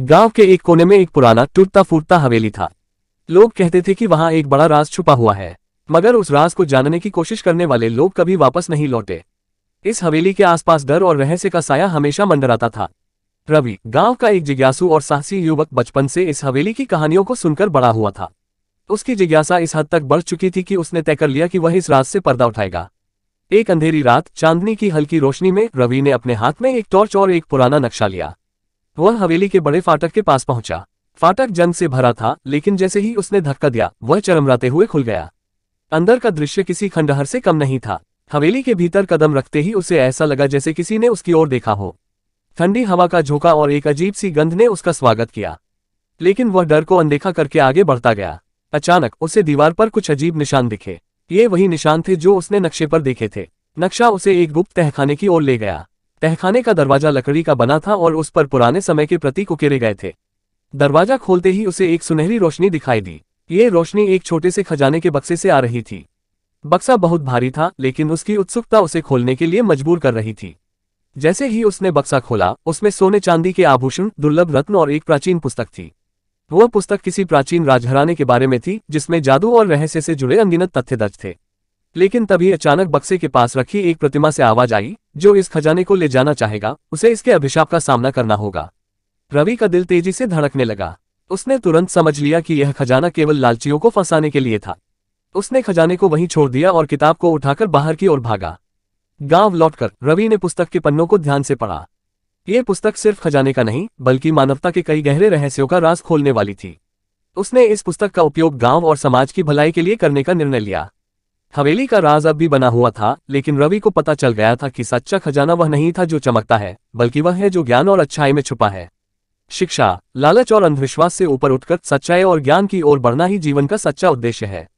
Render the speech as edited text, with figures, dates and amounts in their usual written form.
गांव के एक कोने में एक पुराना टूटता फूटता हवेली था। लोग कहते थे कि वहां एक बड़ा राज छुपा हुआ है, मगर उस राज को जानने की कोशिश करने वाले लोग कभी वापस नहीं लौटे। इस हवेली के आसपास डर और रहस्य का साया हमेशा मंडराता था। रवि, गांव का एक जिज्ञासु और साहसी युवक, बचपन से इस हवेली की कहानियों को सुनकर बड़ा हुआ था। उसकी जिज्ञासा इस हद तक बढ़ चुकी थी कि उसने तय कर लिया कि वह इस राज से पर्दा उठाएगा। एक अंधेरी रात, चांदनी की हल्की रोशनी में रवि ने अपने हाथ में एक टॉर्च और एक पुराना नक्शा लिया। वह हवेली के बड़े फाटक के पास पहुंचा। फाटक जंग से भरा था, लेकिन जैसे ही उसने धक्का दिया, वह चरमराते हुए खुल गया। अंदर का दृश्य किसी खंडहर से कम नहीं था। हवेली के भीतर कदम रखते ही उसे ऐसा लगा जैसे किसी ने उसकी ओर देखा हो। ठंडी हवा का झोंका और एक अजीब सी गंध ने उसका स्वागत किया, लेकिन वह डर को अनदेखा करके आगे बढ़ता गया। अचानक उसे दीवार पर कुछ अजीब निशान दिखे। ये वही निशान थे जो उसने नक्शे पर देखे थे। नक्शा उसे एक गुप्त तहखाने की ओर ले गया। तहखाने का दरवाजा लकड़ी का बना था और उस पर पुराने समय के प्रतीक उकेरे गए थे। दरवाजा खोलते ही उसे एक सुनहरी रोशनी दिखाई दी। ये रोशनी एक छोटे से खजाने के बक्से से आ रही थी। बक्सा बहुत भारी था, लेकिन उसकी उत्सुकता उसे खोलने के लिए मजबूर कर रही थी। जैसे ही उसने बक्सा खोला, उसमें सोने चांदी के आभूषण, दुर्लभ रत्न और एक प्राचीन पुस्तक थी। वह पुस्तक किसी प्राचीन राजघराने के बारे में थी, जिसमें जादू और रहस्य से जुड़े अनगिनत तथ्य दर्ज थे। लेकिन तभी अचानक बक्से के पास रखी एक प्रतिमा से आवाज आई, जो इस खजाने को ले जाना चाहेगा, उसे इसके अभिशाप का सामना करना होगा। रवि का दिल तेजी से धड़कने लगा। उसने तुरंत समझ लिया कि यह खजाना केवल लालचियों को फंसाने के लिए था। उसने खजाने को वहीं छोड़ दिया और किताब को उठाकर बाहर की ओर भागा। गांव लौटकर रवि ने पुस्तक के पन्नों को ध्यान से पढ़ा। यह पुस्तक सिर्फ खजाने का नहीं, बल्कि मानवता के कई गहरे रहस्यों का राज खोलने वाली थी। उसने इस पुस्तक का उपयोग गांव और समाज की भलाई के लिए करने का निर्णय लिया। हवेली का राज अब भी बना हुआ था, लेकिन रवि को पता चल गया था कि सच्चा खजाना वह नहीं था जो चमकता है, बल्कि वह है जो ज्ञान और अच्छाई में छुपा है। शिक्षा, लालच और अंधविश्वास से ऊपर उठकर सच्चाई और ज्ञान की ओर बढ़ना ही जीवन का सच्चा उद्देश्य है।